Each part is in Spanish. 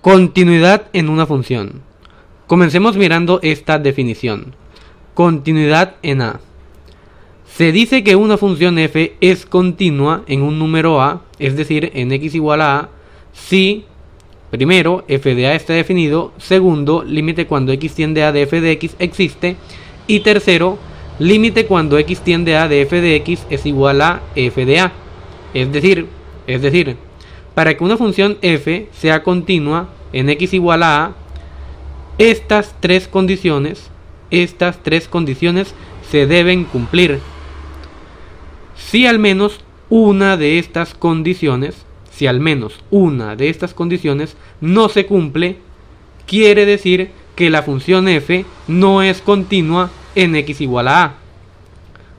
Continuidad en una función. Comencemos mirando esta definición. Continuidad en A. Se dice que una función f es continua en un número a, es decir, en x igual a a, si, primero, f de a está definido, segundo, límite cuando x tiende a de f de x existe, y tercero, límite cuando x tiende a de f de x es igual a f de a. Es decir, para que una función f sea continua en x igual a estas tres condiciones se deben cumplir. Si al menos una de estas condiciones no se cumple, quiere decir que la función f no es continua en x igual a a.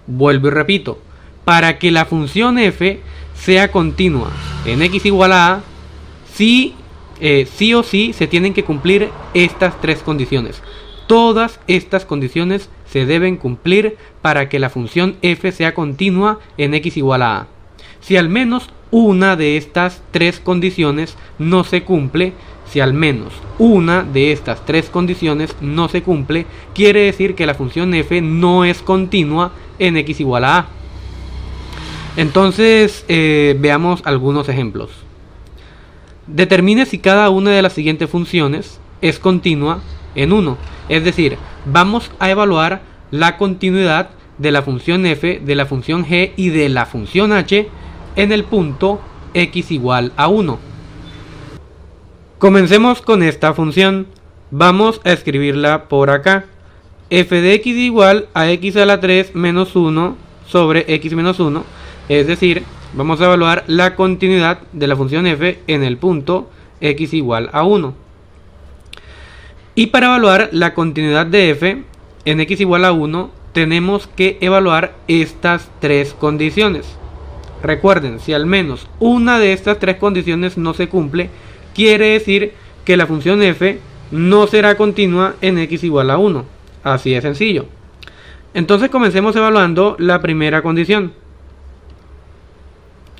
Vuelvo y repito, para que la función f sea continua en x igual a a, sí o sí se tienen que cumplir estas tres condiciones. Todas estas condiciones se deben cumplir para que la función f sea continua en x igual a a. Si al menos una de estas tres condiciones no se cumple, quiere decir que la función f no es continua en x igual a a. Entonces, veamos algunos ejemplos. Determine si cada una de las siguientes funciones es continua en 1. Es decir, vamos a evaluar la continuidad de la función f, de la función g y de la función h en el punto x igual a 1. Comencemos con esta función. Vamos a escribirla por acá. F de x igual a x a la 3 menos 1 sobre x menos 1. Es decir, vamos a evaluar la continuidad de la función f en el punto x igual a 1. Y para evaluar la continuidad de f en x igual a 1, tenemos que evaluar estas tres condiciones. Recuerden, si al menos una de estas tres condiciones no se cumple, quiere decir que la función f no será continua en x igual a 1. Así de sencillo. Entonces comencemos evaluando la primera condición.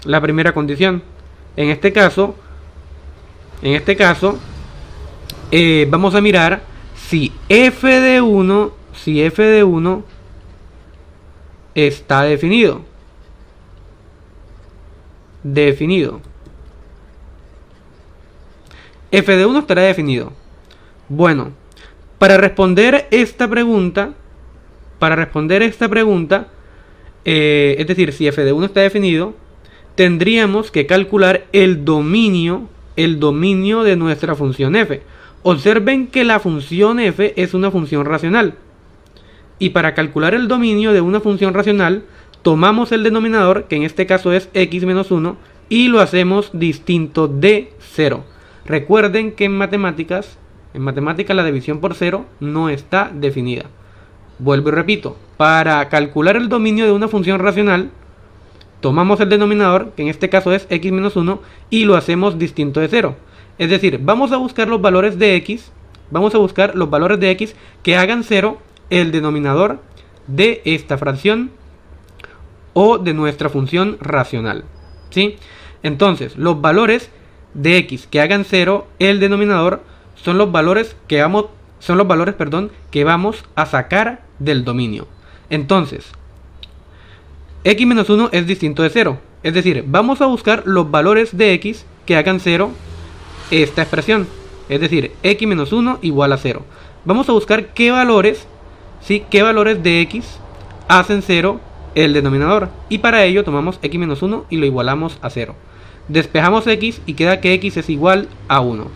En este caso, vamos a mirar si f de 1 está definido. F de 1 estará definido. Bueno, para responder esta pregunta, es decir, si f de 1 está definido, tendríamos que calcular el dominio de nuestra función f. Observen que la función f es una función racional. Y para calcular el dominio de una función racional, tomamos el denominador, que en este caso es x menos 1, y lo hacemos distinto de 0. Recuerden que en matemáticas la división por 0 no está definida. Vuelvo y repito, para calcular el dominio de una función racional, tomamos el denominador, que en este caso es x menos 1, y lo hacemos distinto de 0. Es decir, vamos a buscar los valores de x, que hagan 0 el denominador de esta fracción o de nuestra función racional, ¿sí? Entonces, los valores de x que hagan 0 el denominador son los valores que vamos a sacar del dominio. Entonces, x menos 1 es distinto de 0. Es decir, vamos a buscar los valores de x que hagan 0 esta expresión. Es decir, x menos 1 igual a 0. Vamos a buscar qué valores de x hacen 0 el denominador. Y para ello tomamos x menos 1 y lo igualamos a 0. Despejamos x y queda que x es igual a 1.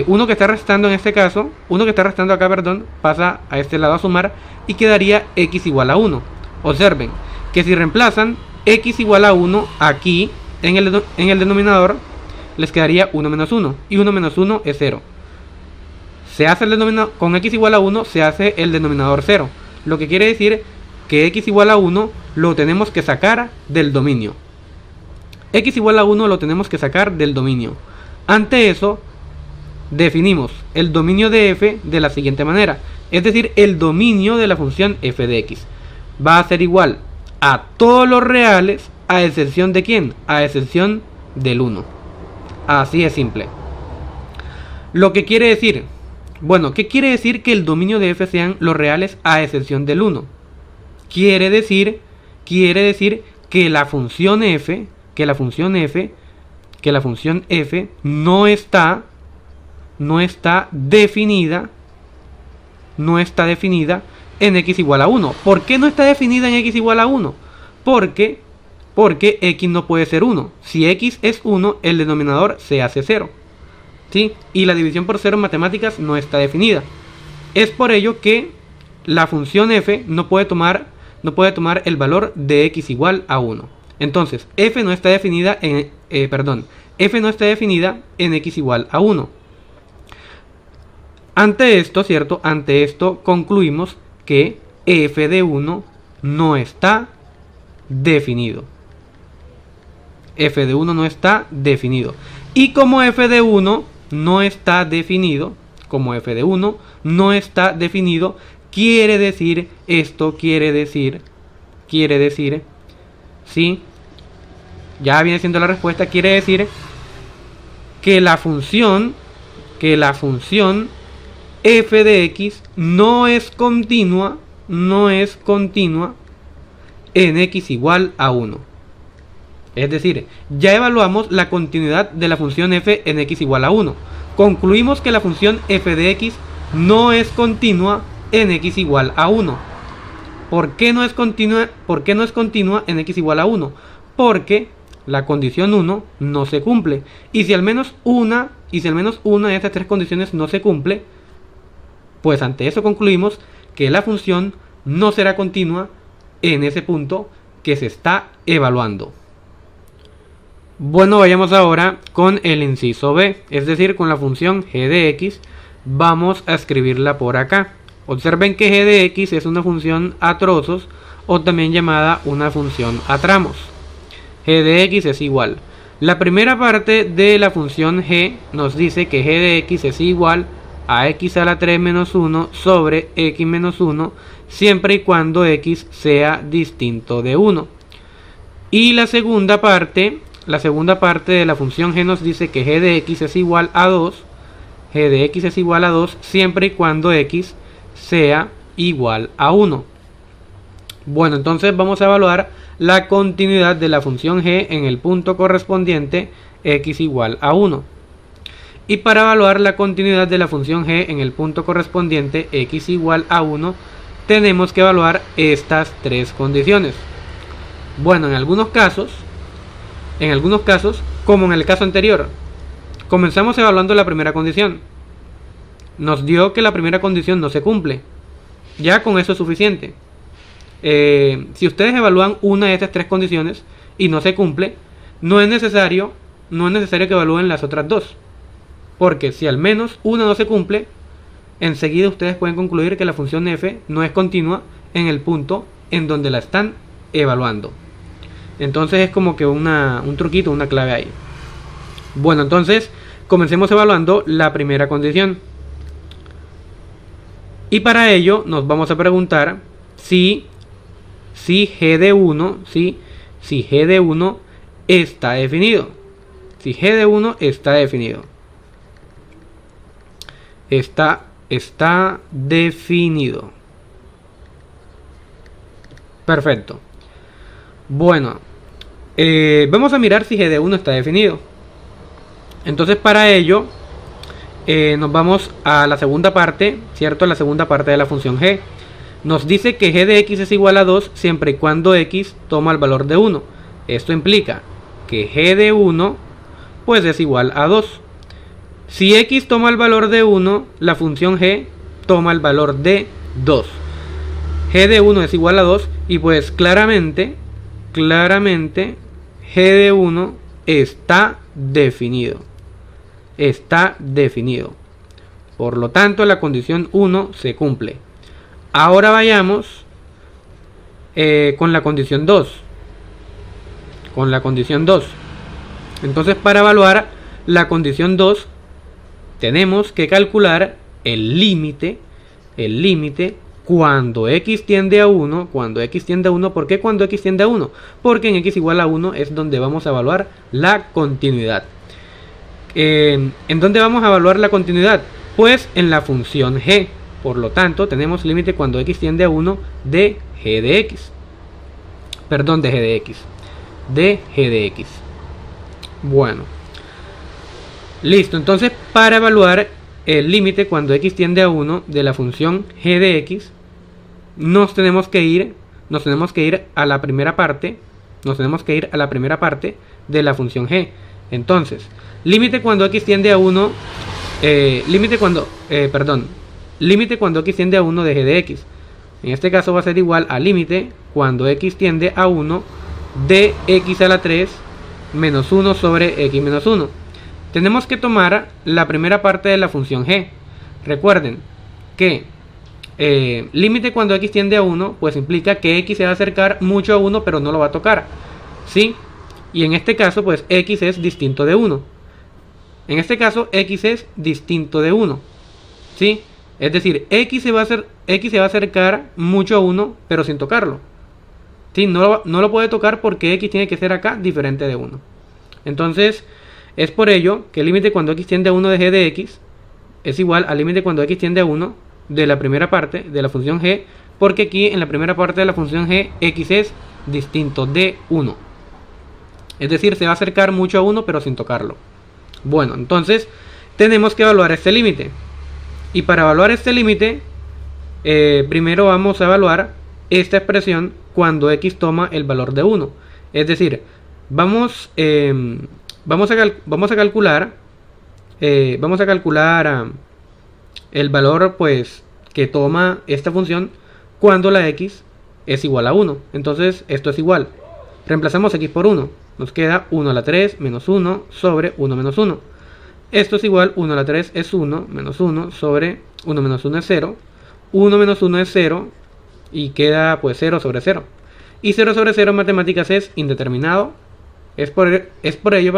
Uno que está restando acá, pasa a este lado a sumar y quedaría x igual a 1. Observen que si reemplazan x igual a 1 aquí en el denominador, les quedaría 1 menos 1. Y 1 menos 1 es 0. Con x igual a 1 se hace el denominador 0. Lo que quiere decir que x igual a 1 lo tenemos que sacar del dominio. Ante eso, definimos el dominio de f de la siguiente manera. Es decir, el dominio de la función f de x va a ser igual a todos los reales, a excepción de ¿quién? A excepción del 1. Así es simple. Lo que quiere decir, bueno, ¿qué quiere decir que el dominio de f sean los reales a excepción del 1? Quiere decir que la función f, no está definida en x igual a 1. ¿Por qué no está definida en x igual a 1? Porque x no puede ser 1. Si x es 1, el denominador se hace 0. ¿Sí? Y la división por 0 en matemáticas no está definida. Es por ello que la función f no puede tomar el valor de x igual a 1. Entonces, f no está definida en x igual a 1. Ante esto, ¿cierto? Ante esto concluimos que f de 1 no está definido. F de 1 no está definido. Y como f de 1 no está definido, quiere decir, ¿sí? Ya viene siendo la respuesta, quiere decir que la función f de x no es continua en x igual a 1. Es decir, ya evaluamos la continuidad de la función f en x igual a 1. Concluimos que la función f de x no es continua en x igual a 1. ¿Por qué no es continua en x igual a 1? Porque la condición 1 no se cumple. Y si al menos una de estas tres condiciones no se cumple, pues ante eso concluimos que la función no será continua en ese punto que se está evaluando. Bueno, vayamos ahora con el inciso B, es decir, con la función g de x. Vamos a escribirla por acá. Observen que g de x es una función a trozos o también llamada una función a tramos. G de x es igual. La primera parte de la función g nos dice que g de x es igual a x a la 3 menos 1 sobre x menos 1 siempre y cuando x sea distinto de 1. Y la segunda parte de la función g nos dice que g de x es igual a 2. G de x es igual a 2 siempre y cuando x sea igual a 1. Bueno, entonces vamos a evaluar la continuidad de la función g en el punto correspondiente x igual a 1. Y para evaluar la continuidad de la función g en el punto correspondiente x igual a 1, tenemos que evaluar estas tres condiciones. Bueno, en algunos casos, como en el caso anterior, comenzamos evaluando la primera condición. Nos dio que la primera condición no se cumple. Ya con eso es suficiente. Si ustedes evalúan una de estas tres condiciones y no se cumple, no es necesario que evalúen las otras dos. Porque si al menos una no se cumple, enseguida ustedes pueden concluir que la función f no es continua en el punto en donde la están evaluando. Entonces es como que un truquito, una clave ahí. Bueno, entonces comencemos evaluando la primera condición. Y para ello nos vamos a preguntar si g de 1, si g de 1 está definido. Si g de 1 está definido. Está definido. Perfecto. Bueno, vamos a mirar si g de 1 está definido. Entonces para ello nos vamos a la segunda parte, ¿cierto? La segunda parte de la función g. Nos dice que g de x es igual a 2 siempre y cuando x toma el valor de 1. Esto implica que g de 1 pues es igual a 2. Si x toma el valor de 1, la función g toma el valor de 2. G de 1 es igual a 2 y pues claramente g de 1 está definido. Está definido. Por lo tanto, la condición 1 se cumple. Ahora vayamos con la condición 2. Entonces, para evaluar la condición 2, tenemos que calcular el límite cuando x tiende a 1. ¿Por qué cuando x tiende a 1? Porque en x igual a 1 es donde vamos a evaluar la continuidad. ¿En dónde vamos a evaluar la continuidad? Pues en la función g. Por lo tanto, tenemos límite cuando x tiende a 1 de g de x. Perdón, de g de x. De g de x. Bueno. Listo, entonces para evaluar el límite cuando x tiende a 1 de la función g de x, nos tenemos que ir a la primera parte. Nos tenemos que ir a la primera parte de la función g. Entonces, límite cuando x tiende a 1, límite cuando x tiende a 1 de g de x. En este caso va a ser igual a límite cuando x tiende a 1 de x a la 3 menos 1 sobre x menos 1. Tenemos que tomar la primera parte de la función g. Recuerden que límite cuando x tiende a 1, pues implica que x se va a acercar mucho a 1, pero no lo va a tocar, ¿sí? Y en este caso, pues x es distinto de 1. En este caso, x es distinto de 1, ¿sí? Es decir, x se va a acercar mucho a 1, pero sin tocarlo, ¿sí? No lo puede tocar porque x tiene que ser acá diferente de 1. Entonces, es por ello que el límite cuando x tiende a 1 de g de x es igual al límite cuando x tiende a 1 de la primera parte de la función g, porque aquí en la primera parte de la función g, x es distinto de 1. Es decir, se va a acercar mucho a 1, pero sin tocarlo. Bueno, entonces tenemos que evaluar este límite. Y para evaluar este límite, primero vamos a evaluar esta expresión cuando x toma el valor de 1. Es decir, vamos a calcular el valor pues que toma esta función cuando la x es igual a 1. Entonces esto es igual. Reemplazamos x por 1. Nos queda 1 a la 3 menos 1 sobre 1 menos 1. Esto es igual, 1 a la 3 es 1 menos 1 sobre 1 menos 1 es 0. 1 menos 1 es 0 y queda pues 0 sobre 0. Y 0 sobre 0 en matemáticas es indeterminado. Es por ello,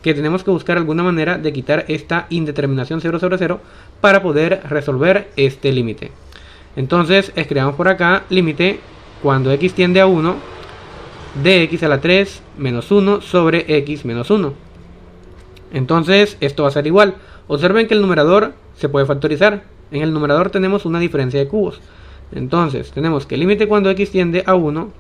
que tenemos que buscar alguna manera de quitar esta indeterminación 0 sobre 0 para poder resolver este límite. Entonces escribamos por acá límite cuando x tiende a 1 de x a la 3 menos 1 sobre x menos 1. Entonces esto va a ser igual. Observen que el numerador se puede factorizar. En el numerador tenemos una diferencia de cubos. Entonces tenemos que el límite cuando x tiende a 1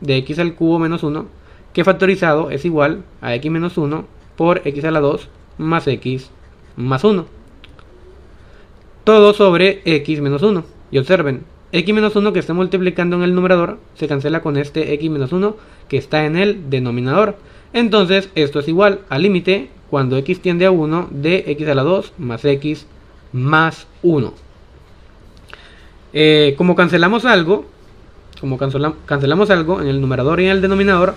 de x al cubo menos 1, que factorizado es igual a x menos 1 por x a la 2 más x más 1. Todo sobre x menos 1. Y observen, x menos 1 que está multiplicando en el numerador se cancela con este x menos 1 que está en el denominador. Entonces esto es igual al límite cuando x tiende a 1 de x a la 2 más x más 1. Como cancelamos algo en el numerador y en el denominador,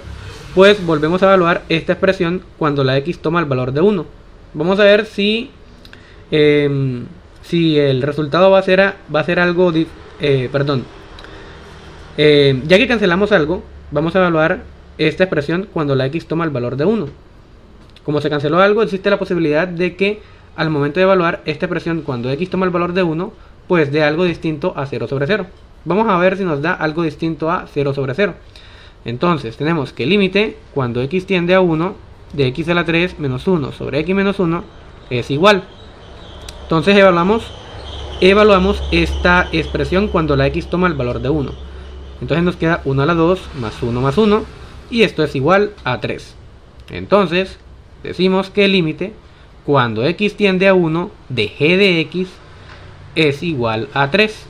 pues volvemos a evaluar esta expresión cuando la x toma el valor de 1. Vamos a ver si el resultado va a ser algo ya que cancelamos algo, vamos a evaluar esta expresión cuando la x toma el valor de 1. Como se canceló algo, existe la posibilidad de que al momento de evaluar esta expresión cuando x toma el valor de 1, pues dé algo distinto a 0 sobre 0. Vamos a ver si nos da algo distinto a 0 sobre 0. Entonces tenemos que el límite cuando x tiende a 1 de x a la 3 menos 1 sobre x menos 1 es igual. Entonces evaluamos esta expresión cuando la x toma el valor de 1. Entonces nos queda 1 a la 2 más 1 más 1 y esto es igual a 3. Entonces decimos que el límite cuando x tiende a 1 de g de x es igual a 3.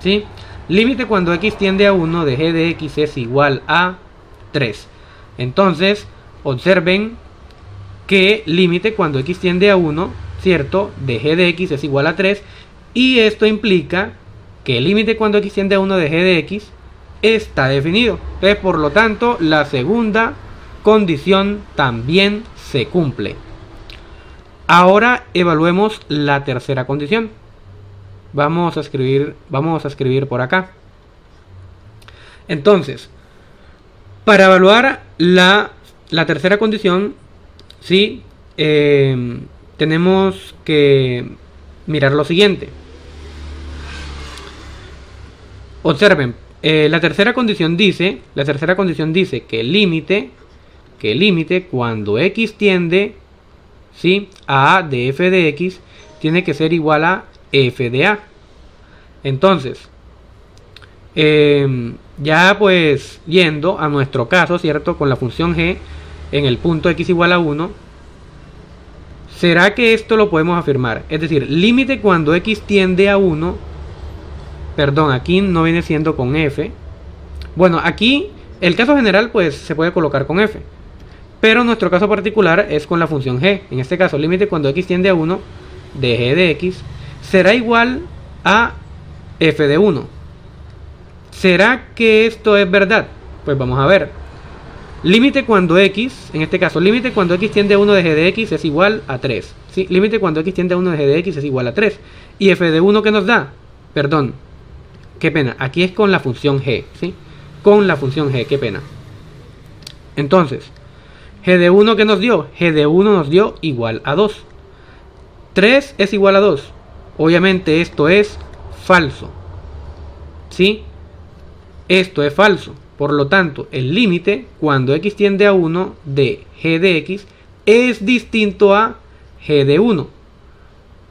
¿Sí? Límite cuando x tiende a 1 de g de x es igual a 3. Entonces, observen que límite cuando x tiende a 1, ¿cierto? De g de x es igual a 3. Y esto implica que el límite cuando x tiende a 1 de g de x está definido. Entonces, por lo tanto, la segunda condición también se cumple. Ahora evaluemos la tercera condición. Vamos a escribir por acá. Entonces, para evaluar la tercera condición, ¿sí? Tenemos que mirar lo siguiente. Observen, la tercera condición dice que el límite cuando x tiende, ¿sí? A de f de x tiene que ser igual a f de a. Entonces, ya pues yendo a nuestro caso, ¿cierto? Con la función g en el punto x igual a 1, ¿será que esto lo podemos afirmar? Es decir, límite cuando x tiende a 1, perdón, aquí no viene siendo con f. Bueno, aquí el caso general pues se puede colocar con f, pero nuestro caso particular es con la función g. En este caso, límite cuando x tiende a 1 de g de x será igual a f de 1. ¿Será que esto es verdad? Pues vamos a ver. Límite cuando x, en este caso, límite cuando x tiende a 1 de g de x es igual a 3. ¿Sí? Límite cuando x tiende a 1 de g de x es igual a 3. ¿Y f de 1 qué nos da? Perdón, qué pena, aquí es con la función g, ¿sí? Con la función g, qué pena. Entonces, g de 1 ¿qué nos dio? G de 1 nos dio igual a 2. 3 es igual a 2. Obviamente esto es falso, ¿sí? Esto es falso. Por lo tanto, el límite cuando x tiende a 1 de g de x es distinto a g de 1.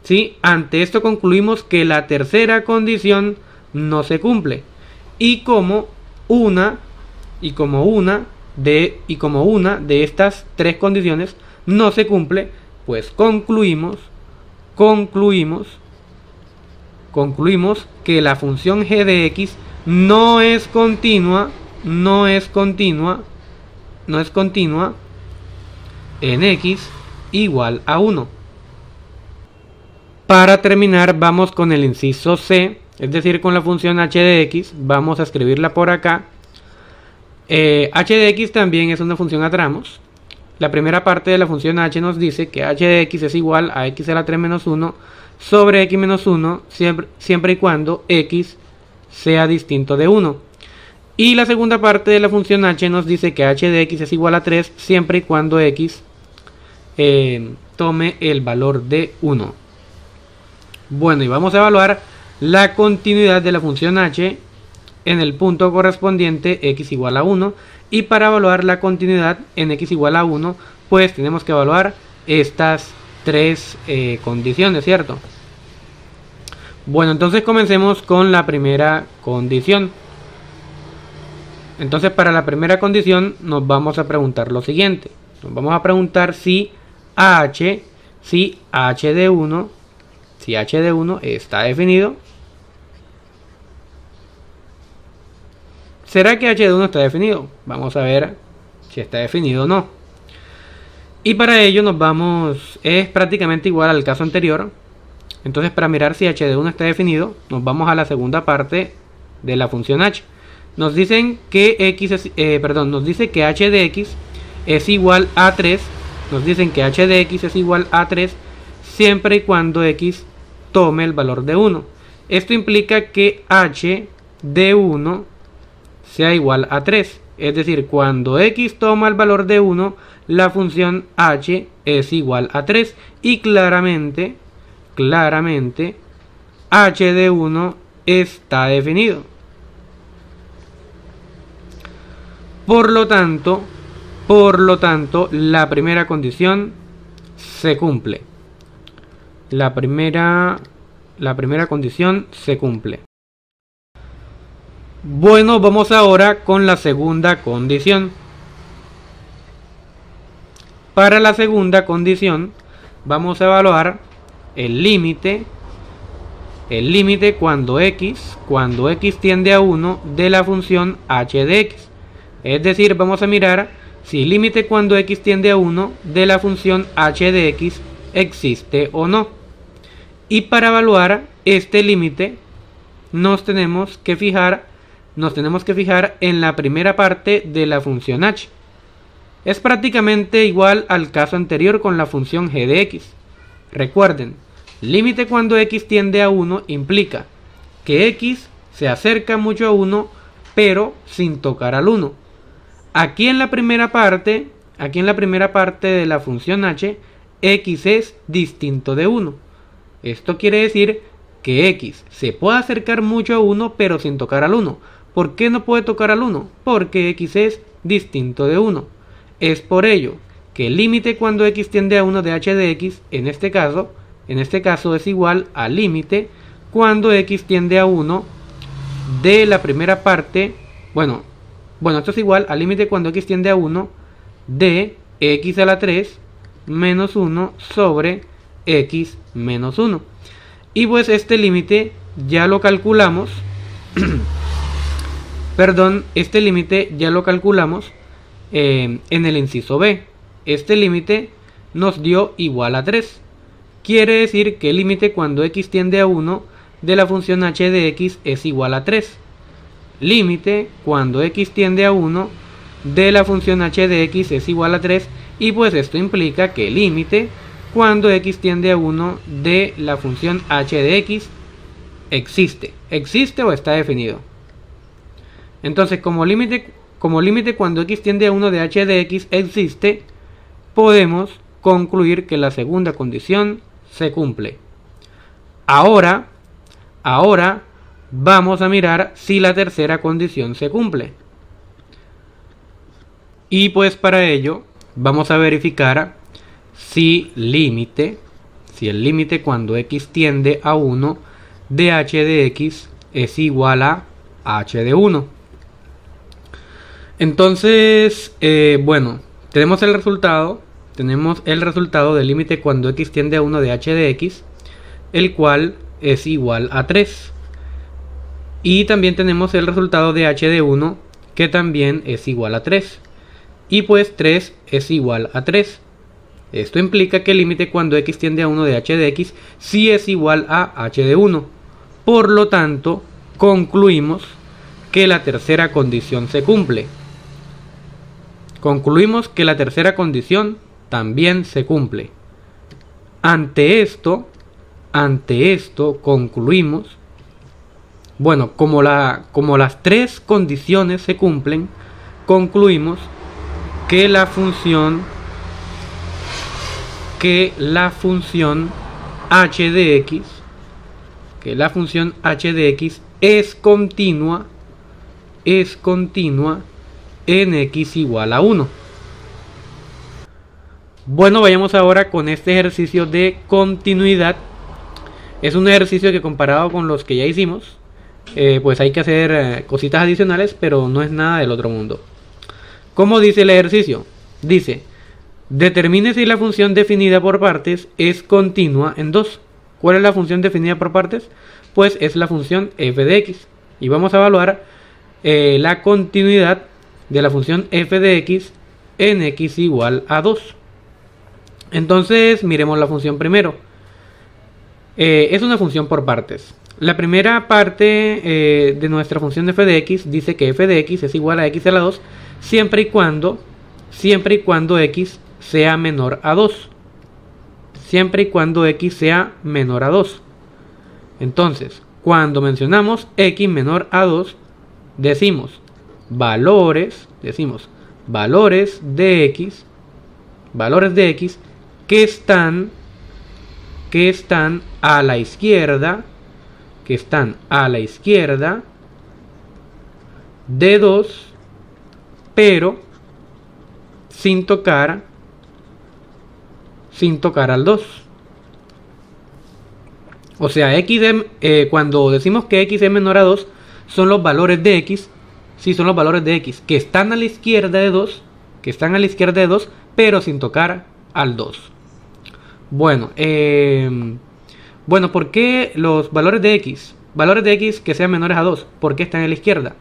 ¿Sí? Ante esto concluimos que la tercera condición no se cumple. Y como una de estas tres condiciones no se cumple, pues concluimos que la función g de x no es continua en x igual a 1. Para terminar, vamos con el inciso C, es decir, con la función h de x. Vamos a escribirla por acá. H de x también es una función a tramos. La primera parte de la función h nos dice que h de x es igual a x a la 3 menos 1 sobre x menos 1 siempre y cuando x sea distinto de 1. Y la segunda parte de la función h nos dice que h de x es igual a 3 siempre y cuando x tome el valor de 1. Bueno, y vamos a evaluar la continuidad de la función h en el punto correspondiente x igual a 1. Y para evaluar la continuidad en x igual a 1, pues tenemos que evaluar estas tres condiciones, ¿cierto? Bueno, entonces comencemos con la primera condición. Entonces, para la primera condición nos vamos a preguntar lo siguiente. Nos vamos a preguntar si h de 1 está definido. ¿Será que h de 1 está definido? Vamos a ver si está definido o no. Y para ello es prácticamente igual al caso anterior. Entonces, para mirar si h de 1 está definido, nos vamos a la segunda parte de la función h. Nos dicen que nos dice que h de x es igual a 3. Nos dicen que h de x es igual a 3 siempre y cuando x tome el valor de 1. Esto implica que h de 1 sea igual a 3. Es decir, cuando x toma el valor de 1, la función h es igual a 3. Y claramente h de 1 está definido. Por lo tanto, la primera condición se cumple. La primera condición se cumple. Bueno, vamos ahora con la segunda condición. Para la segunda condición vamos a evaluar el límite cuando x tiende a 1 de la función h de x. Es decir, vamos a mirar si el límite cuando x tiende a 1 de la función h de x existe o no. Y para evaluar este límite nos tenemos que fijar en la primera parte de la función h. Es prácticamente igual al caso anterior con la función g de x. Recuerden, límite cuando x tiende a 1 implica que x se acerca mucho a 1, pero sin tocar al 1. Aquí en la primera parte de la función h, x es distinto de 1. Esto quiere decir que x se puede acercar mucho a 1, pero sin tocar al 1. ¿Por qué no puede tocar al 1? Porque x es distinto de 1. Es por ello que el límite cuando x tiende a 1 de h de x, en este caso es igual al límite cuando x tiende a 1 de la primera parte, bueno, esto es igual al límite cuando x tiende a 1 de x a la 3 menos 1 sobre x menos 1. Y pues este límite ya lo calculamos, perdón, este límite ya lo calculamos en el inciso B. Este límite nos dio igual a 3. Quiere decir que el límite cuando x tiende a 1 de la función h de x es igual a 3. Límite cuando x tiende a 1 de la función h de x es igual a 3. Y pues esto implica que el límite cuando x tiende a 1 de la función h de x existe o está definido. Entonces, como límite cuando x tiende a 1 de h de x existe, podemos concluir que la segunda condición se cumple. Ahora vamos a mirar si la tercera condición se cumple. Y pues para ello vamos a verificar si el límite cuando x tiende a 1 de h de x es igual a h de 1. Entonces, bueno, tenemos el resultado del límite cuando x tiende a 1 de h de x, el cual es igual a 3. Y también tenemos el resultado de h de 1, que también es igual a 3. Y pues 3 es igual a 3. Esto implica que el límite cuando x tiende a 1 de h de x sí es igual a h de 1. Por lo tanto, concluimos que la tercera condición se cumple. Concluimos que la tercera condición también se cumple. Ante esto concluimos, bueno, como las tres condiciones se cumplen, concluimos que la función h de x es continua en x igual a 1. Bueno, vayamos ahora con este ejercicio de continuidad. Es un ejercicio que, comparado con los que ya hicimos, pues hay que hacer cositas adicionales, pero no es nada del otro mundo. ¿Cómo dice el ejercicio? Dice: determine si la función definida por partes es continua en 2. ¿Cuál es la función definida por partes? Pues es la función f de x. Y vamos a evaluar la continuidad de la función f de x en x igual a 2. Entonces, miremos la función primero. Es una función por partes. La primera parte de nuestra función de f de x dice que f de x es igual a x a la 2 siempre y cuando x sea menor a 2. Siempre y cuando x sea menor a 2. Entonces, cuando mencionamos x menor a 2, decimos valores de x que están a la izquierda, de 2, pero sin tocar al 2. O sea, cuando decimos que x es menor a 2, son los valores de x, que están a la izquierda de 2, pero sin tocar al 2. Bueno, ¿por qué los valores de x que sean menores a 2? ¿Por qué están a la izquierda?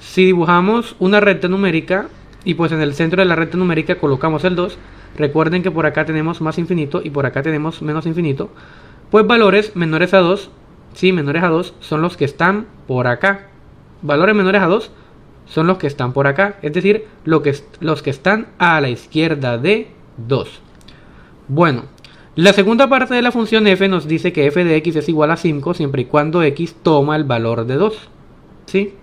Si dibujamos una recta numérica y pues en el centro de la recta numérica colocamos el 2, recuerden que por acá tenemos más infinito y por acá tenemos menos infinito, pues valores menores a 2, son los que están por acá. Valores menores a 2 son los que están por acá, es decir, los que están a la izquierda de 2. Bueno, la segunda parte de la función f nos dice que f de x es igual a 5 siempre y cuando x toma el valor de 2, ¿sí?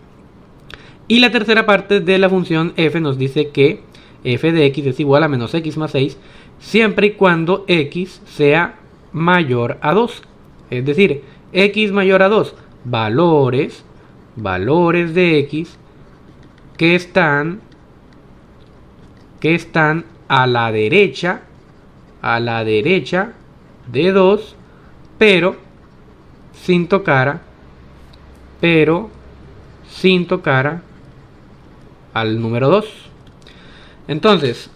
Y la tercera parte de la función f nos dice que f de x es igual a menos x más 6 siempre y cuando x sea mayor a 2. Es decir, x mayor a 2, valores de x que están a la derecha de 2, pero sin tocar al número 2. Entonces,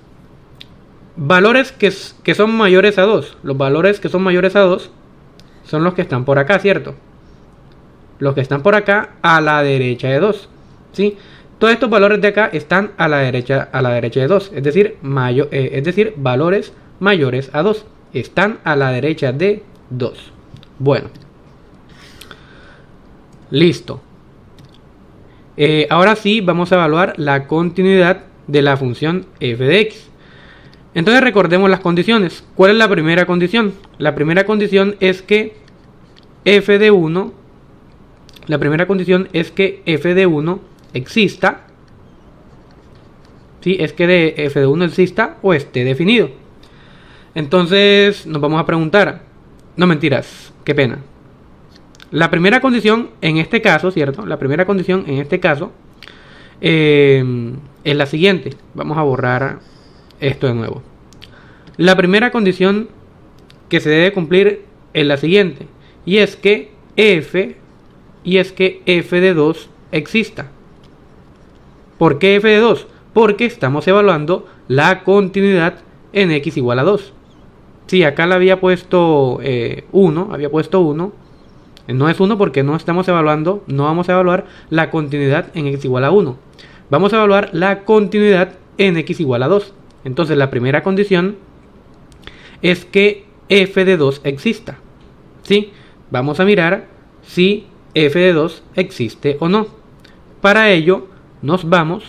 valores que son mayores a 2. Los valores que son mayores a 2 son los que están por acá, ¿cierto? Los que están por acá a la derecha de 2, ¿sí? Todos estos valores de acá están a la derecha de 2, es decir, valores mayores a 2. Están a la derecha de 2. Bueno. Listo. Ahora sí vamos a evaluar la continuidad de la función f de x. Entonces recordemos las condiciones. ¿Cuál es la primera condición? La primera condición es que f de 1, exista. ¿Sí? Es que de f de 1 exista o esté definido. Entonces nos vamos a preguntar. No, mentiras, qué pena. La primera condición en este caso, ¿cierto? La primera condición en este caso es la siguiente. Vamos a borrar esto de nuevo. La primera condición que se debe cumplir es la siguiente. Y es que f de 2 exista. ¿Por qué f de 2? Porque estamos evaluando la continuidad en x igual a 2. Sí, acá le había puesto 1, No es 1 porque no vamos a evaluar la continuidad en x igual a 1. Vamos a evaluar la continuidad en x igual a 2. Entonces la primera condición es que f de 2 exista. ¿Sí? Vamos a mirar si f de 2 existe o no. Para ello nos vamos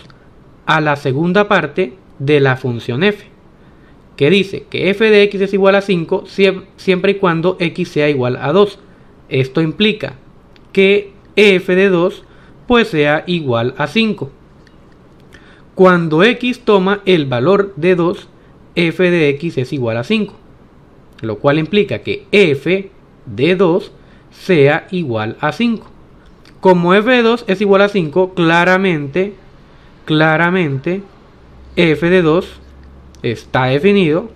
a la segunda parte de la función f, que dice que f de x es igual a 5 siempre y cuando x sea igual a 2. Esto implica que f de 2 pues sea igual a 5. Cuando x toma el valor de 2, f de x es igual a 5. Lo cual implica que f de 2 sea igual a 5. Como f de 2 es igual a 5, claramente f de 2 está definido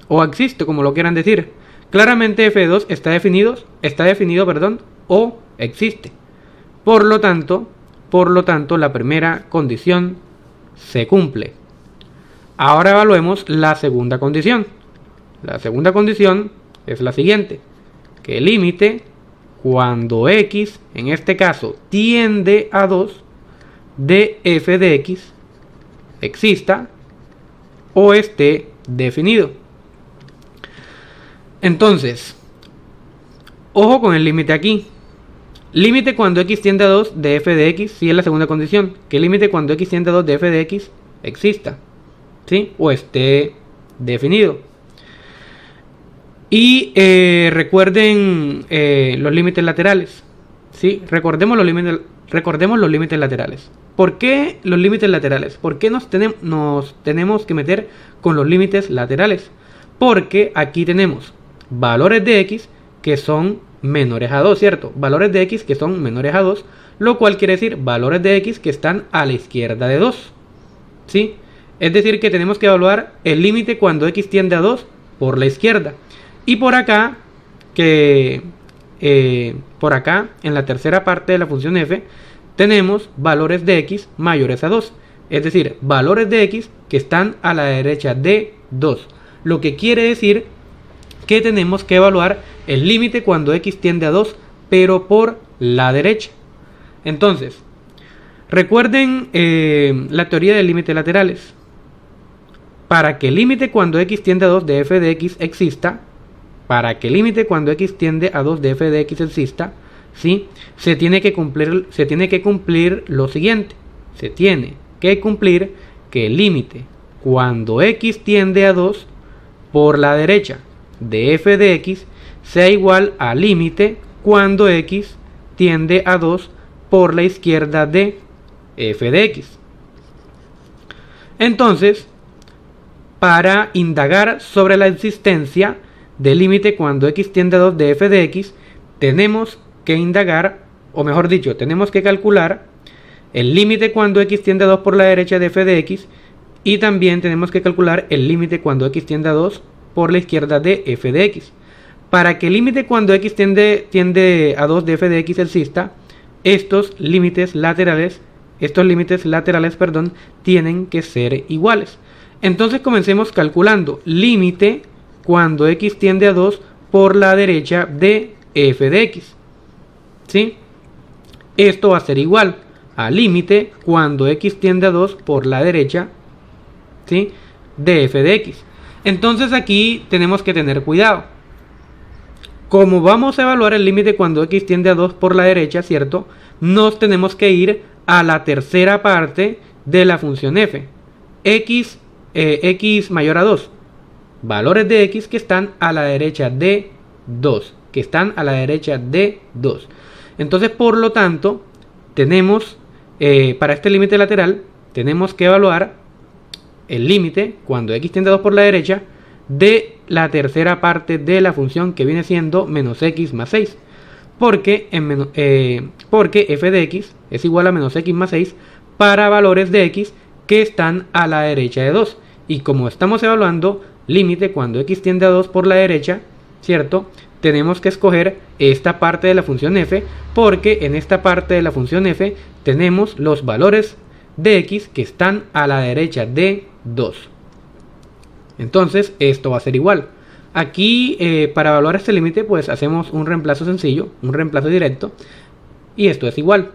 o existe, como lo quieran decir. Claramente f de 2 está definido, o existe. Por lo tanto, la primera condición se cumple. Ahora evaluemos la segunda condición. La segunda condición es la siguiente: que el límite cuando x, en este caso, tiende a 2, de f de x exista o esté definido. Entonces, ojo con el límite aquí. Límite cuando x tiende a 2 de f de x, sí, es la segunda condición. Que el límite cuando x tiende a 2 de f de x exista, ¿sí? O esté definido. Y recuerden los límites laterales, ¿sí? Recordemos los límites laterales. ¿Por qué los límites laterales? ¿Por qué nos tenemos que meter con los límites laterales? Porque aquí tenemos valores de x que son menores a 2, ¿cierto? Valores de x que son menores a 2, lo cual quiere decir valores de x que están a la izquierda de 2, ¿sí? Es decir, que tenemos que evaluar el límite cuando x tiende a 2 por la izquierda. Y por acá, por acá, en la tercera parte de la función f, tenemos valores de x mayores a 2. Es decir, valores de x que están a la derecha de 2. Lo que quiere decir que tenemos que evaluar el límite cuando x tiende a 2, pero por la derecha. Entonces, recuerden la teoría del límite laterales. Para que el límite cuando x tiende a 2 de f de x exista, ¿sí? Se tiene que cumplir lo siguiente. Se tiene que cumplir que el límite cuando x tiende a 2 por la derecha de f de x sea igual al límite cuando x tiende a 2 por la izquierda de f de x. Entonces, para indagar sobre la existencia del límite cuando x tiende a 2 de f de x, tenemos que indagar, o mejor dicho, tenemos que calcular el límite cuando x tiende a 2 por la derecha de f de x, y también tenemos que calcular el límite cuando x tiende a 2 por la izquierda de f de x. Para que el límite cuando x tiende a 2 de f de x exista, estos límites laterales, tienen que ser iguales. Entonces comencemos calculando límite cuando x tiende a 2 por la derecha de f de x. ¿Sí? Esto va a ser igual a límite cuando x tiende a 2 por la derecha, ¿sí?, de f de x. Entonces aquí tenemos que tener cuidado. Como vamos a evaluar el límite cuando x tiende a 2 por la derecha, ¿cierto?, nos tenemos que ir a la tercera parte de la función f. X mayor a 2. Valores de x que están a la derecha de 2. Entonces, por lo tanto, tenemos, para este límite lateral, tenemos que evaluar el límite cuando x tiende a 2 por la derecha de la tercera parte de la función, que viene siendo menos x más 6. Porque f de x es igual a menos x más 6 para valores de x que están a la derecha de 2. Y como estamos evaluando límite cuando x tiende a 2 por la derecha, ¿cierto?, tenemos que escoger esta parte de la función f, porque en esta parte de la función f tenemos los valores de x que están a la derecha de 2. Entonces esto va a ser igual. Aquí para evaluar este límite pues hacemos un reemplazo sencillo, un reemplazo directo, y esto es igual.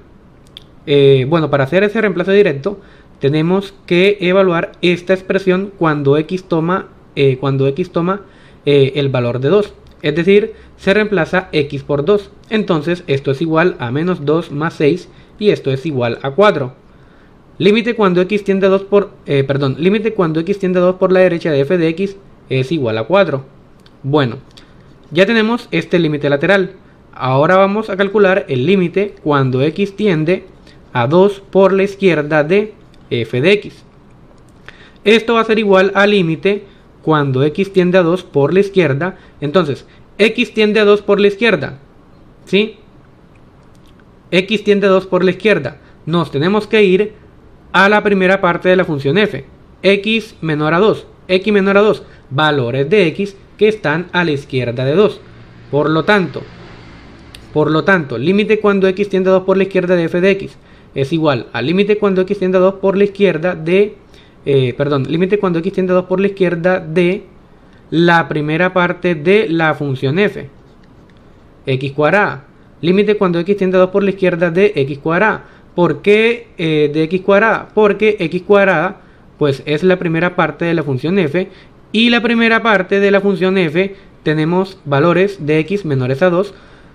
Bueno, para hacer ese reemplazo directo tenemos que evaluar esta expresión cuando x toma el valor de 2. Es decir, se reemplaza x por 2. Entonces esto es igual a menos 2 más 6, y esto es igual a 4. Límite cuando x tiende a 2 por la derecha de f de x es igual a 4. Bueno, ya tenemos este límite lateral. Ahora vamos a calcular el límite cuando x tiende a 2 por la izquierda de f de x. Esto va a ser igual al límite cuando x tiende a 2 por la izquierda. Entonces, x tiende a 2 por la izquierda, ¿sí? X tiende a 2 por la izquierda. Nos tenemos que ir a la primera parte de la función f. X menor a 2. Valores de x que están a la izquierda de 2. Por lo tanto, límite cuando x tiende a 2 por la izquierda de f de x es igual al límite cuando x tiende a 2 por la izquierda de límite cuando x tiende a 2 por la izquierda de la primera parte de la función f, x cuadrada. Límite cuando x tiende a 2 por la izquierda de x cuadrada. ¿Por qué de x cuadrada? Porque x cuadrada pues es la primera parte de la función f, y la primera parte de la función f tenemos valores de x menores a 2,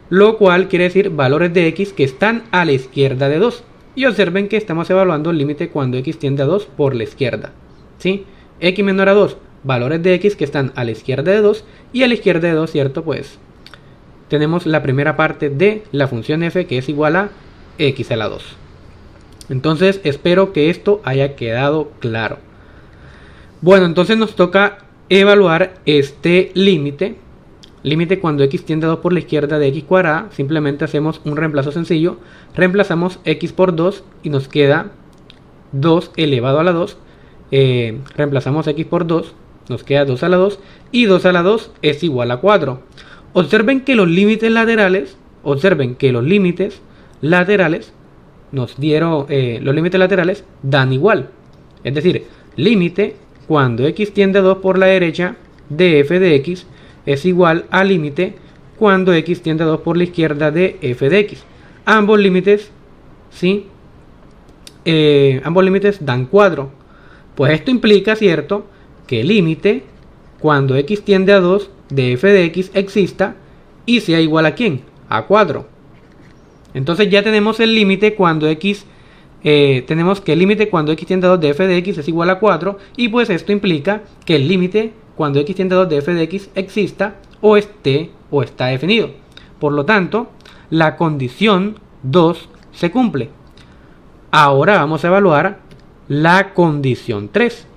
lo cual quiere decir valores de x que están a la izquierda de 2. Y observen que estamos evaluando el límite cuando x tiende a 2 por la izquierda, ¿sí? X menor a 2, valores de x que están a la izquierda de 2, y a la izquierda de 2, ¿cierto? Pues tenemos la primera parte de la función f, que es igual a x a la 2. Entonces espero que esto haya quedado claro. Bueno, entonces nos toca evaluar este límite cuando x tiende a 2 por la izquierda de x cuadrada. Simplemente hacemos un reemplazo sencillo. Reemplazamos x por 2 y nos queda 2 elevado a la 2. Reemplazamos x por 2, nos queda 2 a la 2, y 2 a la 2 es igual a 4. Observen que los límites laterales nos dieron, los límites laterales dan igual. Es decir, límite cuando x tiende a 2 por la derecha de f de x es igual a límite cuando x tiende a 2 por la izquierda de f de x. Ambos límites, ¿sí? Ambos límites dan 4. Pues esto implica, ¿cierto?, que el límite cuando x tiende a 2 de f de x exista y sea igual a ¿quién? A 4. Entonces ya tenemos el límite cuando x tenemos que el límite cuando x tiende a 2 de f de x es igual a 4, y pues esto implica que el límite cuando x tiende a 2 de f de x exista o está definido. Por lo tanto, la condición 2 se cumple. Ahora vamos a evaluar la condición 3.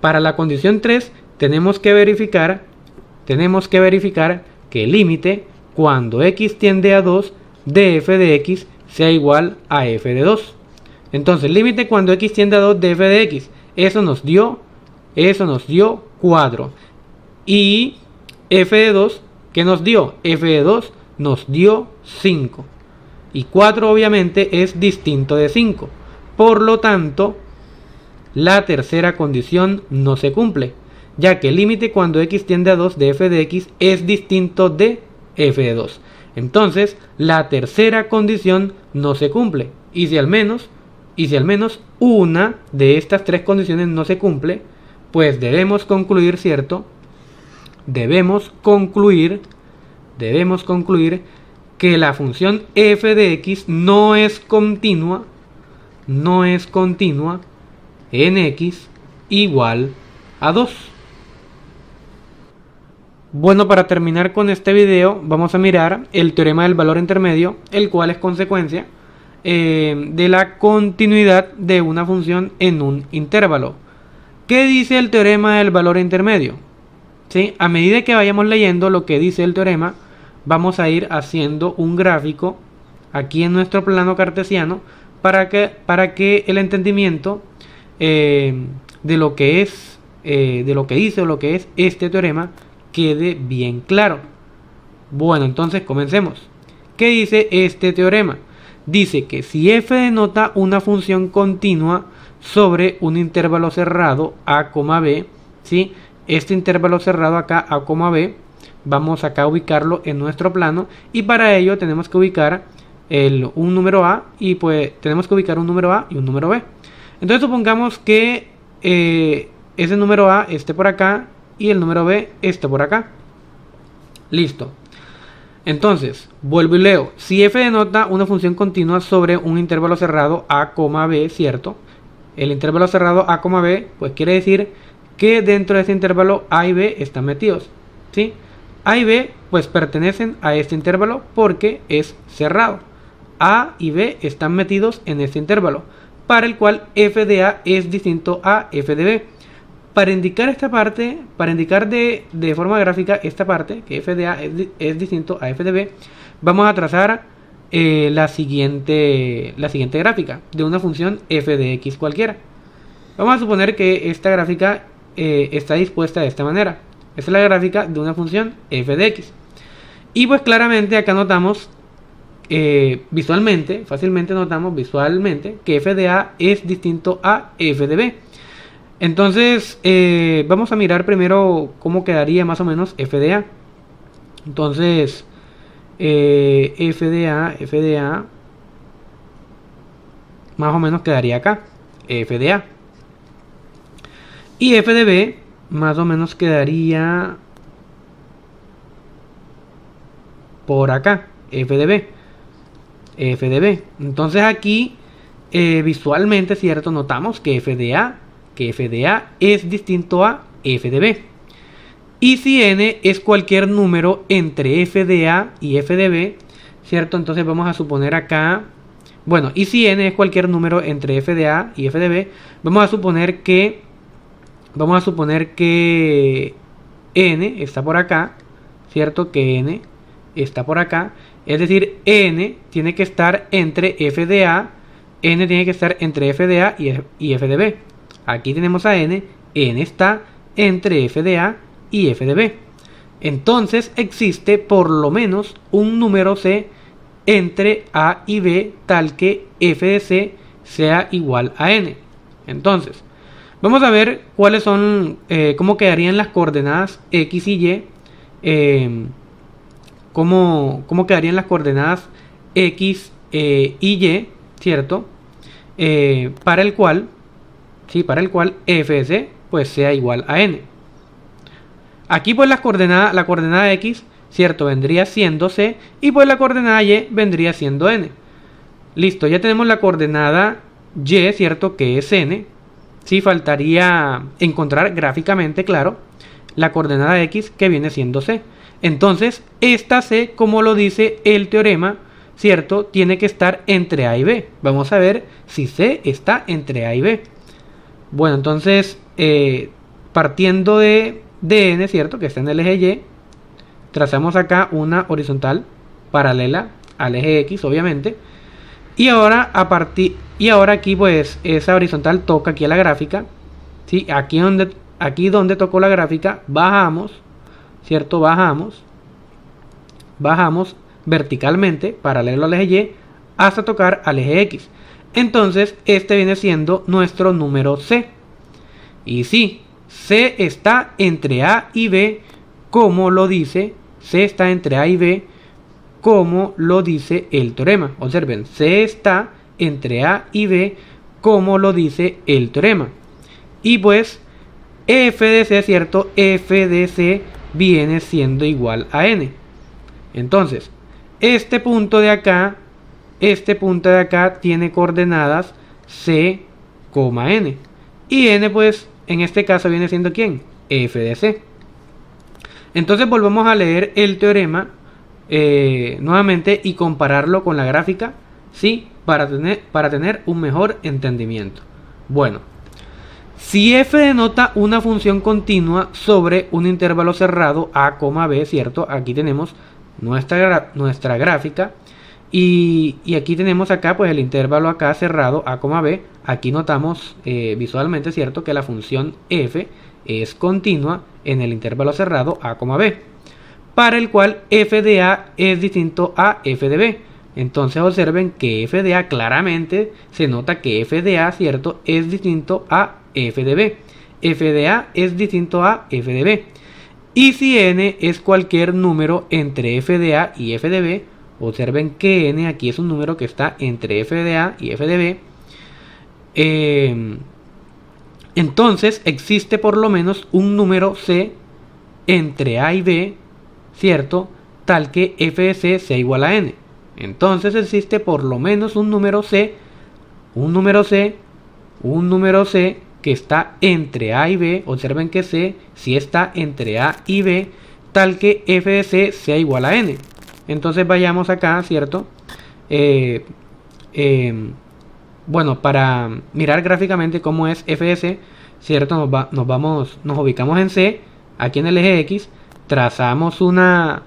Para la condición 3 tenemos que verificar que el límite cuando x tiende a 2 de f de x sea igual a f de 2. Entonces, límite cuando x tiende a 2 de f de x. Eso nos dio 4. Y f de 2, ¿qué nos dio? F de 2 nos dio 5. Y 4 obviamente es distinto de 5. Por lo tanto, la tercera condición no se cumple, ya que el límite cuando x tiende a 2 de f de x es distinto de f de 2. Entonces, la tercera condición no se cumple. Y si al menos una de estas tres condiciones no se cumple, pues debemos concluir, ¿cierto? Debemos concluir que la función f de x no es continua en x igual a 2. Bueno, para terminar con este video, vamos a mirar el teorema del valor intermedio, el cual es consecuencia de la continuidad de una función en un intervalo. ¿Qué dice el teorema del valor intermedio? ¿Sí? A medida que vayamos leyendo lo que dice el teorema, vamos a ir haciendo un gráfico aquí en nuestro plano cartesiano para que el entendimiento de lo que dice o lo que es este teorema quede bien claro. Bueno, entonces comencemos. ¿Qué dice este teorema? Dice que si f denota una función continua sobre un intervalo cerrado a, b, ¿sí? Este intervalo cerrado acá a, b, vamos acá a ubicarlo en nuestro plano, y para ello tenemos que ubicar un número a, y pues tenemos que ubicar un número a y un número b. Entonces supongamos que ese número a esté por acá y el número b esté por acá. Listo. Entonces, vuelvo y leo. Si f denota una función continua sobre un intervalo cerrado a, b, ¿cierto? El intervalo cerrado a, b, pues quiere decir que dentro de ese intervalo a y b están metidos, ¿sí? A y b pues pertenecen a este intervalo porque es cerrado. A y b están metidos en este intervalo, para el cual f de a es distinto a f de b. Para indicar esta parte, para indicar de forma gráfica esta parte, que f de a es distinto a f de b, vamos a trazar la siguiente gráfica de una función f de x cualquiera. Vamos a suponer que esta gráfica está dispuesta de esta manera. Esta es la gráfica de una función f de x. Y pues claramente acá notamos fácilmente notamos visualmente que f de a es distinto a f de b. Entonces vamos a mirar primero cómo quedaría más o menos f de a. Entonces f de a más o menos quedaría acá, f de a. Y f de b más o menos quedaría por acá, f de b. Entonces aquí visualmente, ¿cierto? Notamos que f de a es distinto a f de b. Y si n es cualquier número entre f de a y f de b, ¿cierto? Entonces vamos a suponer acá, bueno, y si n es cualquier número entre f de a y f de b, vamos a suponer que n está por acá, ¿cierto? Que n está por acá, es decir, n tiene que estar entre f de a, y f de b. Aquí tenemos a n está entre f de a y f de b. Entonces existe por lo menos un número c entre a y b tal que f de c sea igual a n. Entonces, vamos a ver cuáles son, cómo quedarían las coordenadas x y y, cómo quedarían las coordenadas x y y, ¿cierto? Para el cual f de c pues sea igual a n. Aquí pues la coordenada x, ¿cierto? Vendría siendo c, y pues la coordenada y vendría siendo n. Listo, ya tenemos la coordenada y, ¿cierto? Que es n. Sí, faltaría encontrar gráficamente, claro, la coordenada x que viene siendo c. Entonces, esta c, como lo dice el teorema, ¿cierto? Tiene que estar entre a y b. Vamos a ver si c está entre a y b. Bueno, entonces, partiendo de n, ¿cierto? Que está en el eje y, trazamos acá una horizontal paralela al eje X, obviamente. Y ahora aquí pues esa horizontal toca aquí a la gráfica, ¿sí? Aquí donde tocó la gráfica, bajamos, ¿cierto? Bajamos verticalmente, paralelo al eje Y, hasta tocar al eje X. Entonces, este viene siendo nuestro número C. Y sí, C está entre A y B, como lo dice, C está entre A y B, como lo dice el teorema. Observen, C está entre A y B, como lo dice el teorema. Y pues, f de C, ¿cierto? F de C viene siendo igual a N. Entonces, este punto de acá tiene coordenadas C, N. Y N pues en este caso viene siendo ¿quién? F de C. Entonces volvemos a leer el teorema nuevamente y compararlo con la gráfica, ¿sí? Para tener un mejor entendimiento. Bueno, si f denota una función continua sobre un intervalo cerrado a, b, ¿cierto? Aquí tenemos nuestra gráfica y aquí tenemos acá pues el intervalo acá cerrado a, b. Aquí notamos visualmente, ¿cierto? Que la función f es continua en el intervalo cerrado a, b, para el cual f de a es distinto a f de b. Entonces observen que f de a claramente se nota que f de a, ¿cierto? Es distinto a f de b. F de a es distinto a f de b. Y si n es cualquier número entre f de a y f de b, observen que n aquí es un número que está entre f de a y f de b, entonces existe por lo menos un número c entre a y b, ¿cierto? Tal que f de c sea igual a n. Entonces existe por lo menos un número c que está entre a y b. Observen que c si está entre a y b, tal que f de c sea igual a n. Entonces vayamos acá, ¿cierto? Bueno, para mirar gráficamente cómo es f de c, ¿cierto? Nos ubicamos en C, aquí en el eje X, trazamos una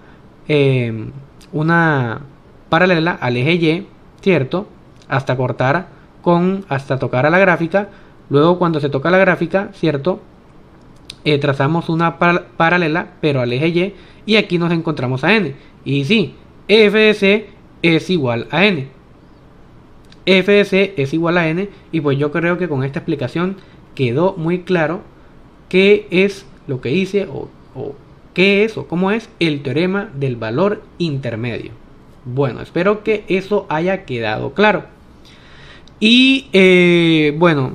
paralela al eje Y, ¿cierto? Hasta tocar a la gráfica. Luego cuando se toca la gráfica, ¿cierto? Trazamos una paralela, pero al eje Y, y aquí nos encontramos a n. Y sí, f de c es igual a n. F de c es igual a n, y pues yo creo que con esta explicación quedó muy claro qué es lo que hice o qué es o cómo es el teorema del valor intermedio. Bueno, espero que eso haya quedado claro. Y bueno,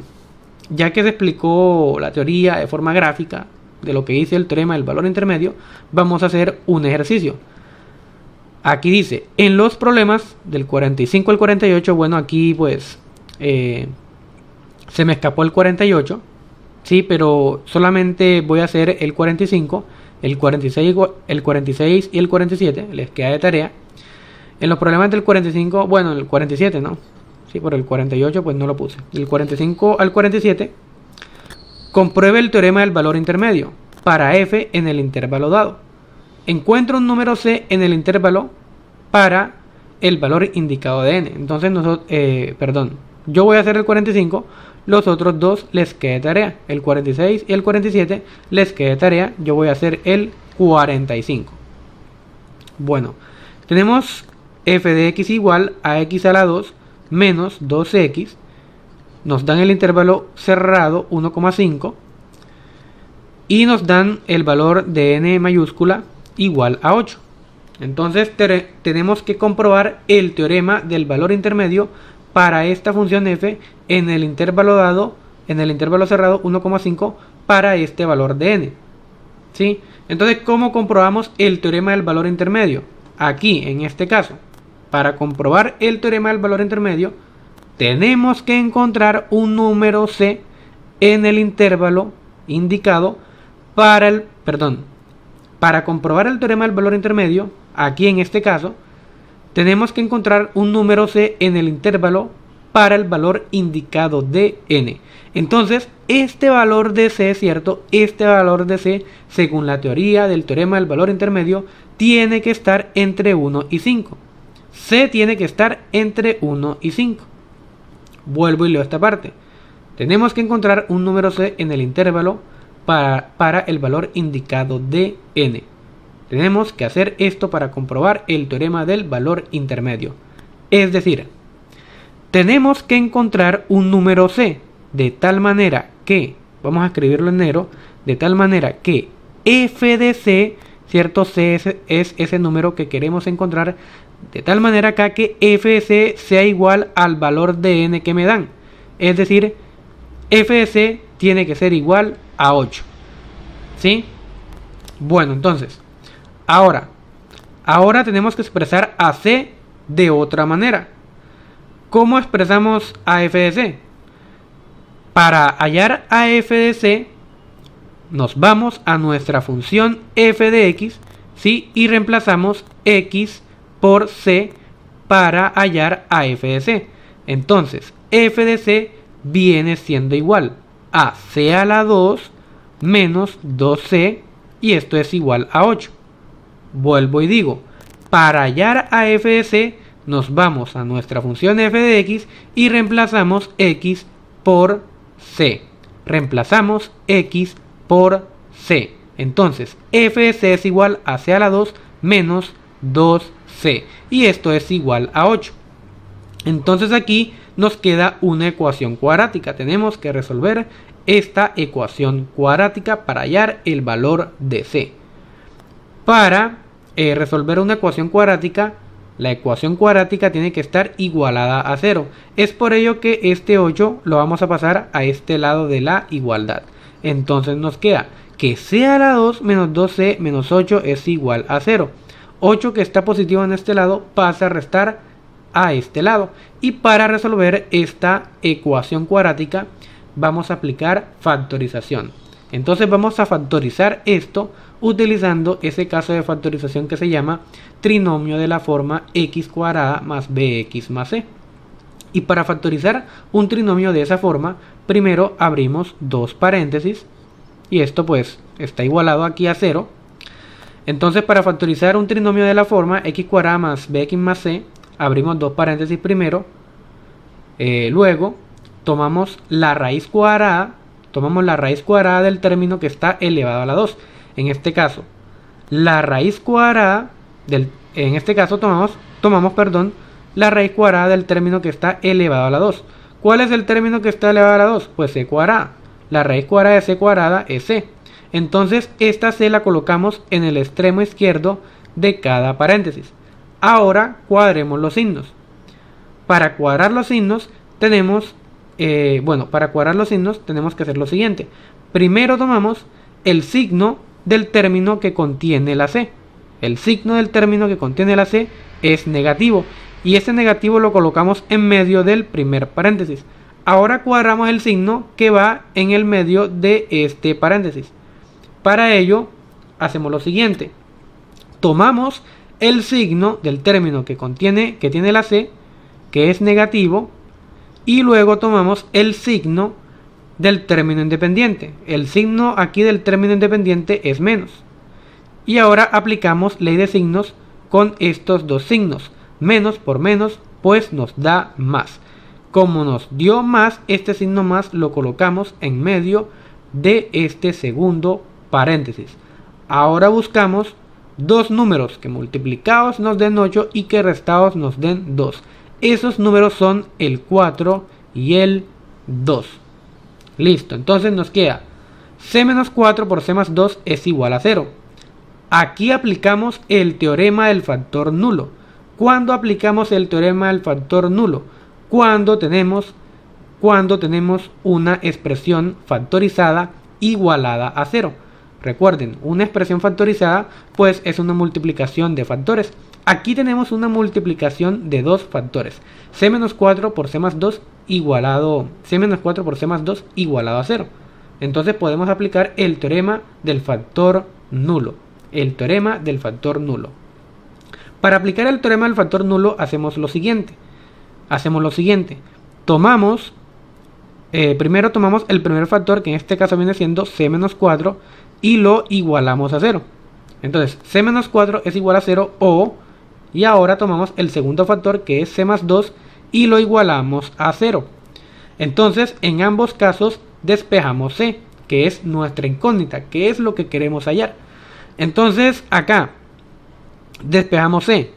ya que se explicó la teoría de forma gráfica de lo que dice el teorema del valor intermedio, vamos a hacer un ejercicio. Aquí dice, en los problemas del 45 al 48, bueno, aquí pues se me escapó el 48, sí, pero solamente voy a hacer el 45, el 46 y el 47, les queda de tarea. En los problemas del 45, bueno, el 47, ¿no? Sí, por el 48 pues no lo puse. Del 45 al 47, compruebe el teorema del valor intermedio para f en el intervalo dado. Encuentra un número c en el intervalo para el valor indicado de n. Entonces yo voy a hacer el 45, los otros dos les quede tarea. El 46 y el 47 les quede tarea. Yo voy a hacer el 45. Bueno, tenemos f de x igual a x a la 2 menos 2x. Nos dan el intervalo cerrado 1,5 y nos dan el valor de n mayúscula igual a 8. Entonces tenemos que comprobar el teorema del valor intermedio para esta función f en el intervalo dado, en el intervalo cerrado 1,5 para este valor de n. ¿Sí? Entonces, ¿cómo comprobamos el teorema del valor intermedio? Aquí, en este caso, para comprobar el teorema del valor intermedio, tenemos que encontrar un número c en el intervalo indicado para comprobar el teorema del valor intermedio. Aquí en este caso tenemos que encontrar un número c en el intervalo para el valor indicado de n. Entonces este valor de c, ¿cierto? Este valor de c, según la teoría del teorema del valor intermedio, tiene que estar entre 1 y 5. C tiene que estar entre 1 y 5. Vuelvo y leo esta parte. Tenemos que encontrar un número C en el intervalo para el valor indicado de n. Tenemos que hacer esto para comprobar el teorema del valor intermedio. Es decir, tenemos que encontrar un número C de tal manera que, vamos a escribirlo en negro, de tal manera que f de C, ¿cierto? C es ese número que queremos encontrar, de tal manera acá que f de C sea igual al valor de n que me dan. Es decir, f de C tiene que ser igual a 8. ¿Sí? Bueno, entonces, ahora tenemos que expresar a C de otra manera. ¿Cómo expresamos a f de C? Para hallar a f de C, nos vamos a nuestra función f de x, ¿sí? Y reemplazamos x por c para hallar a f de c. Entonces, f de c viene siendo igual a c a la 2 menos 2c, y esto es igual a 8. Vuelvo y digo, para hallar a f de c, nos vamos a nuestra función f de x y reemplazamos x por c. Reemplazamos x por c. Entonces, f de c es igual a c a la 2 menos 2c. Y esto es igual a 8. Entonces aquí nos queda una ecuación cuadrática. Tenemos que resolver esta ecuación cuadrática para hallar el valor de c. Para resolver una ecuación cuadrática, la ecuación cuadrática tiene que estar igualada a 0. Es por ello que este 8 lo vamos a pasar a este lado de la igualdad. Entonces nos queda que c a la 2 menos 2c menos 8 es igual a 0. 8 que está positivo en este lado pasa a restar a este lado. Y para resolver esta ecuación cuadrática vamos a aplicar factorización. Entonces vamos a factorizar esto utilizando ese caso de factorización que se llama trinomio de la forma x cuadrada más bx más c. Y para factorizar un trinomio de esa forma, primero abrimos dos paréntesis y esto pues está igualado aquí a 0. Entonces para factorizar un trinomio de la forma x cuadrada más bx más c, abrimos dos paréntesis primero, luego tomamos la raíz cuadrada del término que está elevado a la 2. En este caso, la raíz cuadrada tomamos la raíz cuadrada del término que está elevado a la 2. ¿Cuál es el término que está elevado a la 2? Pues c cuadrada. La raíz cuadrada de c cuadrada es c. Entonces esta c la colocamos en el extremo izquierdo de cada paréntesis. Ahora cuadremos los signos. Para cuadrar los signos tenemos que hacer lo siguiente. Primero tomamos el signo del término que contiene la c. El signo del término que contiene la c es negativo, y ese negativo lo colocamos en medio del primer paréntesis. Ahora cuadramos el signo que va en el medio de este paréntesis. Para ello hacemos lo siguiente. Tomamos el signo del término que tiene la c, que es negativo, y luego tomamos el signo del término independiente. El signo aquí del término independiente es menos. Y ahora aplicamos ley de signos con estos dos signos. Menos por menos, pues nos da más. Como nos dio más, este signo más lo colocamos en medio de este segundo paréntesis. Ahora buscamos dos números que multiplicados nos den 8 y que restados nos den 2. Esos números son el 4 y el 2. Listo, entonces nos queda c menos 4 por c más 2 es igual a 0. Aquí aplicamos el teorema del factor nulo. ¿Cuándo aplicamos el teorema del factor nulo? Cuando tenemos una expresión factorizada igualada a 0. Recuerden, una expresión factorizada pues es una multiplicación de factores. Aquí tenemos una multiplicación de dos factores. C menos 4 por C más 2 igualado a 0. Entonces podemos aplicar el teorema del factor nulo. Para aplicar el teorema del factor nulo hacemos lo siguiente. Primero tomamos el primer factor, que en este caso viene siendo C menos 4, y lo igualamos a 0. Entonces C menos 4 es igual a 0, o Y ahora tomamos el segundo factor, que es c más 2, y lo igualamos a 0. Entonces, en ambos casos despejamos c, que es nuestra incógnita, que es lo que queremos hallar. Entonces, acá despejamos c.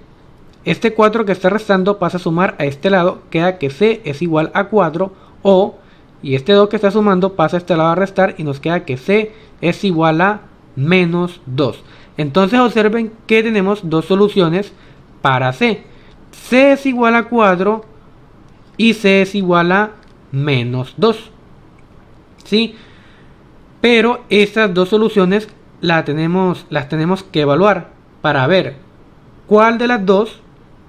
Este 4 que está restando pasa a sumar a este lado, queda que c es igual a 4, y este 2 que está sumando pasa a este lado a restar y nos queda que c es igual a menos 2. Entonces observen que tenemos dos soluciones para c. C es igual a 4 y c es igual a menos 2. ¿Sí? Pero estas dos soluciones las tenemos que evaluar para ver cuál de las dos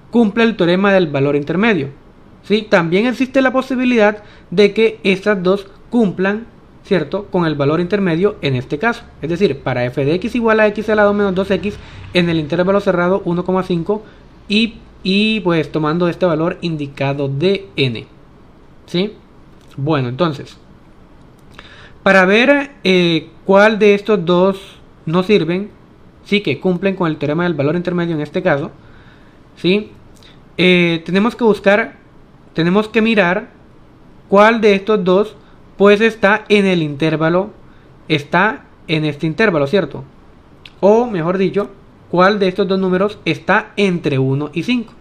cumple el teorema del valor intermedio. ¿Sí? También existe la posibilidad de que estas dos cumplan, ¿cierto?, con el valor intermedio en este caso. Es decir, para f de x igual a x elevado menos 2x en el intervalo cerrado 1,5 y pues tomando este valor indicado de n. ¿Sí? Bueno, entonces, para ver cuál de estos dos no sirven, sí, que cumplen con el teorema del valor intermedio en este caso, ¿sí? Tenemos que mirar cuál de estos dos pues está en el intervalo, está en este intervalo, ¿cierto? O mejor dicho, cuál de estos dos números está entre 1 y 5.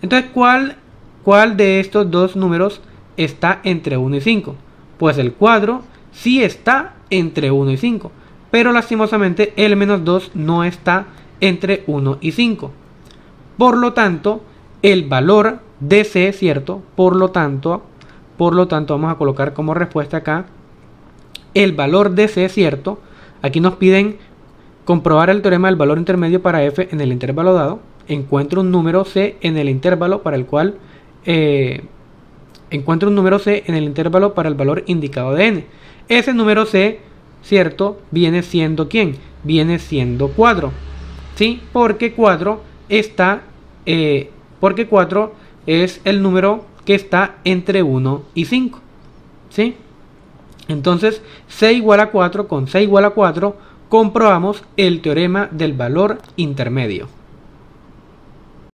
Entonces, ¿cuál de estos dos números está entre 1 y 5? Pues el cuadro sí está entre 1 y 5, pero lastimosamente el menos 2 no está entre 1 y 5. Por lo tanto, el valor de c, ¿cierto? Por lo tanto, vamos a colocar como respuesta acá el valor de c, ¿cierto? Aquí nos piden comprobar el teorema del valor intermedio para f en el intervalo dado. Encuentro un número c en el intervalo para el cual encuentro un número c en el intervalo para el valor indicado de n. Ese número c, ¿cierto?, viene siendo ¿quién? Viene siendo 4. ¿Sí? Porque 4 es el número que está entre 1 y 5. ¿Sí? Entonces, c igual a 4 con c igual a 4 comprobamos el teorema del valor intermedio.